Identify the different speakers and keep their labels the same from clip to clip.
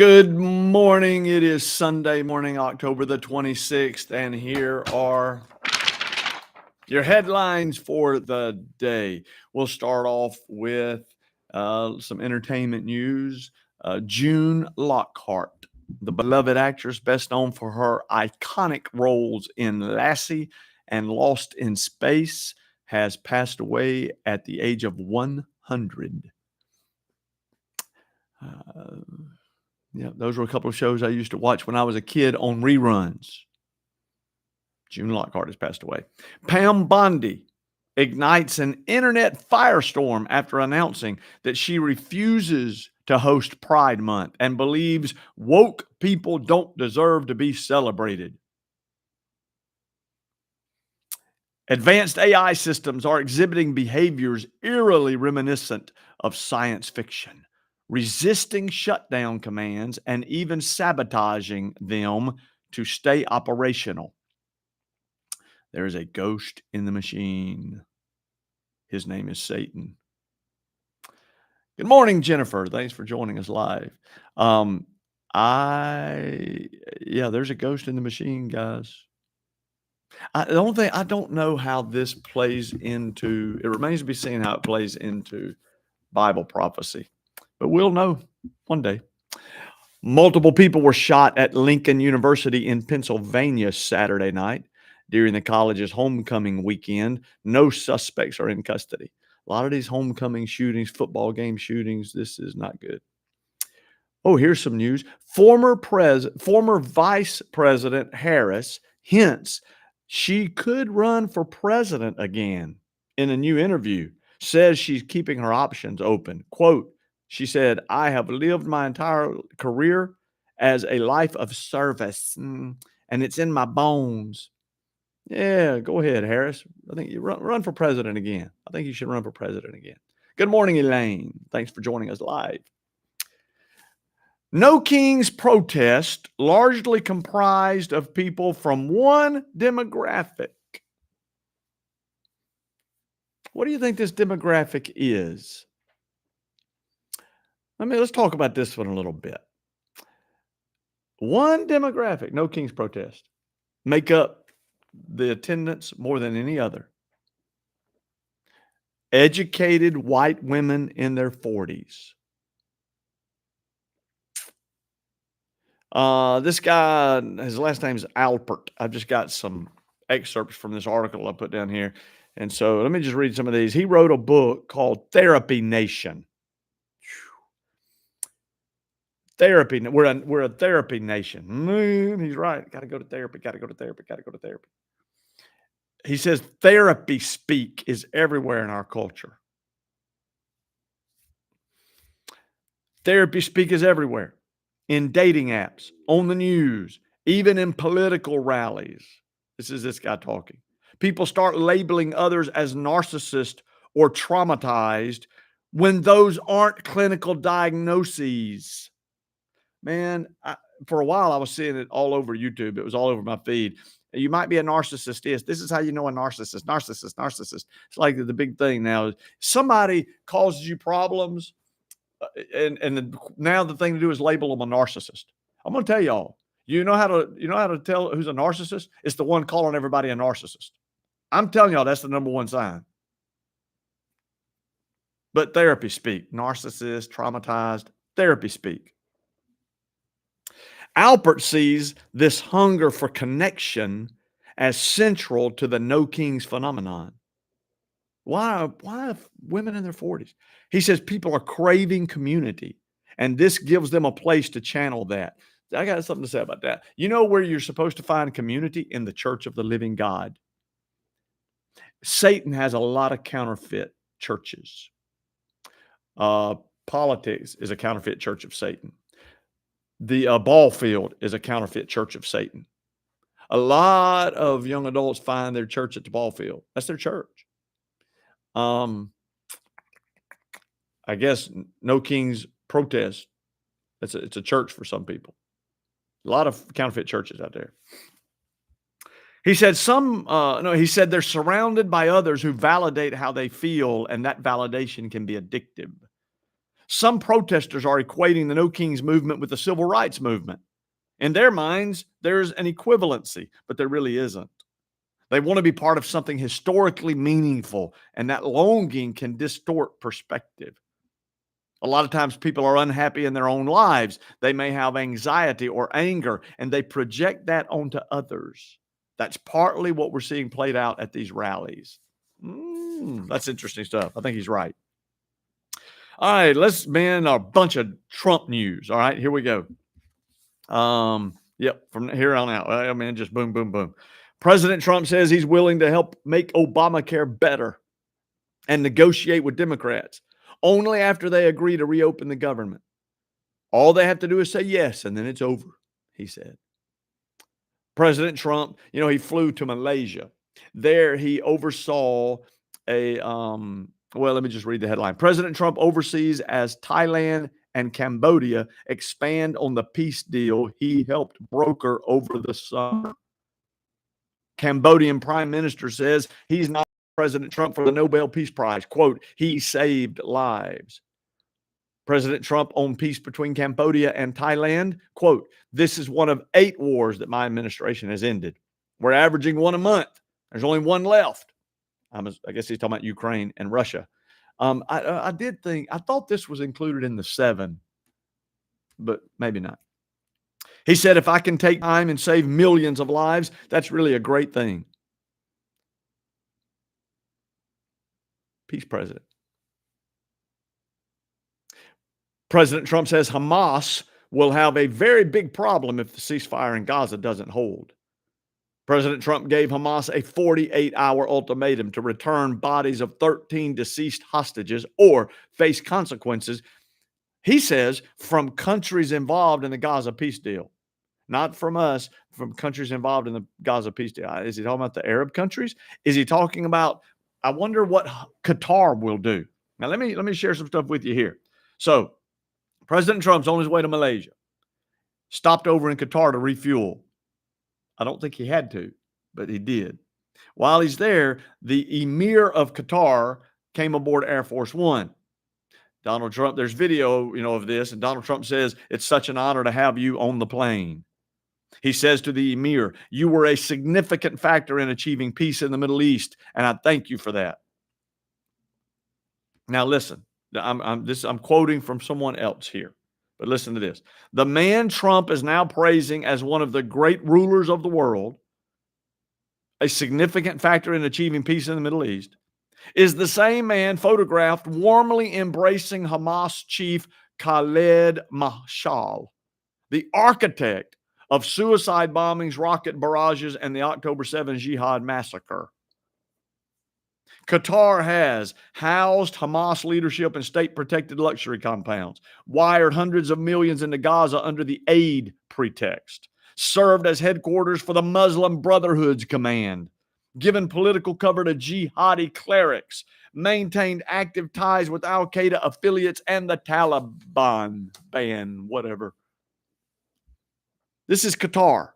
Speaker 1: Good morning. It is Sunday morning, October the 26th, and here are your headlines for the day. We'll start off with some entertainment news. June Lockhart, the beloved actress best known for her iconic roles in Lassie and Lost in Space, has passed away at the age of 100. Yeah, those were a couple of shows I used to watch when I was a kid on reruns. June Lockhart has passed away. Pam Bondi ignites an internet firestorm after announcing that she refuses to host Pride Month and believes woke people don't deserve to be celebrated. Advanced AI systems are exhibiting behaviors eerily reminiscent of science fiction, resisting shutdown commands and even sabotaging them to stay operational. There is a ghost in the machine. His name is Satan. Good morning, Jennifer. Thanks for joining us live. There's a ghost in the machine, guys. The only thing I don't know how this plays into, it remains to be seen how it plays into Bible prophecy, but we'll know one day. Multiple people were shot at Lincoln University in Pennsylvania Saturday night during the college's homecoming weekend. No suspects are in custody. A lot of these homecoming shootings, football game shootings, this is not good. Oh, here's some news. Former Vice President Harris hints she could run for president again in a new interview. Says she's keeping her options open. Quote, she said, "I have lived my entire career as a life of service, and it's in my bones." Yeah, go ahead, Harris. I think you run for president again. I think you should run for president again. Good morning, Elaine. Thanks for joining us live. No Kings protest, largely comprised of people from one demographic. What do you think this demographic is? Let's talk about this one a little bit. One demographic, no Kings protest, make up the attendance more than any other. Educated white women in their 40s. This guy, his last name is Alpert. I've just got some excerpts from this article I put down here. And so let me just read some of these. He wrote a book called Therapy Nation. Therapy. We're a therapy nation. He's right. Got to go to therapy. Got to go to therapy. Got to go to therapy. He says therapy speak is everywhere in our culture. Therapy speak is everywhere. In dating apps, on the news, even in political rallies. This is this guy talking. People start labeling others as narcissist or traumatized when those aren't clinical diagnoses. Man, for a while I was seeing it all over YouTube. It was all over my feed. You might be a narcissist. This is how you know a narcissist. Narcissist. It's like the big thing now. Somebody causes you problems, now the thing to do is label them a narcissist. I'm going to tell y'all. You know how to tell who's a narcissist? It's the one calling everybody a narcissist. I'm telling y'all that's the number one sign. But therapy speak, narcissist, traumatized, therapy speak. Alpert sees this hunger for connection as central to the no kings phenomenon. Why women in their 40s? He says people are craving community, and this gives them a place to channel that. I got something to say about that. You know where you're supposed to find community? In the church of the living God. Satan has a lot of counterfeit churches. Politics is a counterfeit church of Satan. The ball field is a counterfeit church of Satan. A lot of young adults find their church at the ball field. That's their church. I guess no kings protest. It's a church for some people. A lot of counterfeit churches out there. He said he said they're surrounded by others who validate how they feel, and that validation can be addictive. Some protesters are equating the No Kings movement with the civil rights movement. In their minds, there's an equivalency, but there really isn't. They want to be part of something historically meaningful, and that longing can distort perspective. A lot of times people are unhappy in their own lives. They may have anxiety or anger, and they project that onto others. That's partly what we're seeing played out at these rallies. That's interesting stuff. I think he's right. All right, let's man a bunch of Trump news. All right, here we go. Yep, from here on out. I mean, just boom, boom, boom. President Trump says he's willing to help make Obamacare better and negotiate with Democrats only after they agree to reopen the government. All they have to do is say yes, and then it's over, he said. President Trump, he flew to Malaysia. There he oversaw let me just read the headline. President Trump oversees as Thailand and Cambodia expand on the peace deal he helped broker over the summer. Cambodian Prime Minister says he's not President Trump for the Nobel Peace Prize. Quote, he saved lives. President Trump on peace between Cambodia and Thailand. Quote, this is one of 8 wars that my administration has ended. We're averaging one a month. There's only one left. I guess he's talking about Ukraine and Russia. I thought this was included in the 7, but maybe not. He said, if I can take time and save millions of lives, that's really a great thing. Peace president. President Trump says Hamas will have a very big problem if the ceasefire in Gaza doesn't hold. President Trump gave Hamas a 48-hour ultimatum to return bodies of 13 deceased hostages or face consequences, he says, from countries involved in the Gaza peace deal. Not from us, from countries involved in the Gaza peace deal. Is he talking about the Arab countries? Is he talking about, I wonder what Qatar will do. Now, let me share some stuff with you here. So, President Trump's on his way to Malaysia, stopped over in Qatar to refuel. I don't think he had to, but he did. While he's there, the Emir of Qatar came aboard Air Force One. Donald Trump, there's video, of this, and Donald Trump says, it's such an honor to have you on the plane. He says to the Emir, you were a significant factor in achieving peace in the Middle East, and I thank you for that. Now listen, I'm quoting from someone else here, but listen to this. The man Trump is now praising as one of the great rulers of the world, a significant factor in achieving peace in the Middle East, is the same man photographed warmly embracing Hamas chief Khaled Mashal, the architect of suicide bombings, rocket barrages, and the October 7 jihad massacre. Qatar has housed Hamas leadership in state-protected luxury compounds, wired hundreds of millions into Gaza under the aid pretext, served as headquarters for the Muslim Brotherhood's command, given political cover to jihadi clerics, maintained active ties with al-Qaeda affiliates and the Taliban, whatever. This is Qatar.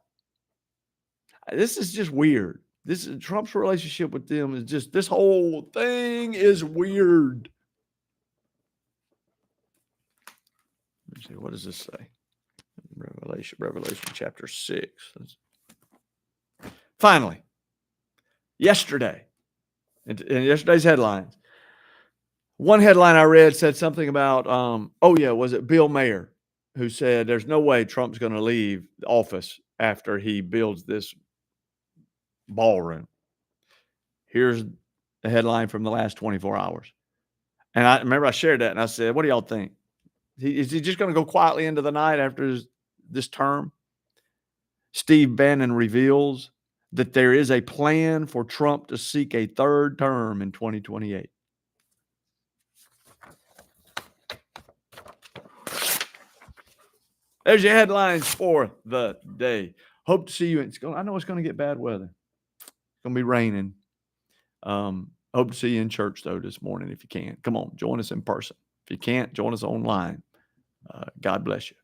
Speaker 1: This is just weird. This is Trump's relationship with them is just, this whole thing is weird. Let me see, what does this say? Revelation chapter 6. Finally, yesterday, in yesterday's headlines, one headline I read said something about, was it Bill Mayer, who said there's no way Trump's going to leave the office after he builds this ballroom. Here's the headline from the last 24 hours. And I remember I shared that and I said, what do y'all think? Is he just going to go quietly into the night after this term? Steve Bannon reveals that there is a plan for Trump to seek a third term in 2028. There's your headlines for the day. Hope to see you. I know it's going to get bad weather. It's going to be raining. Hope to see you in church, though, this morning if you can. Come on, join us in person. If you can't, join us online. God bless you.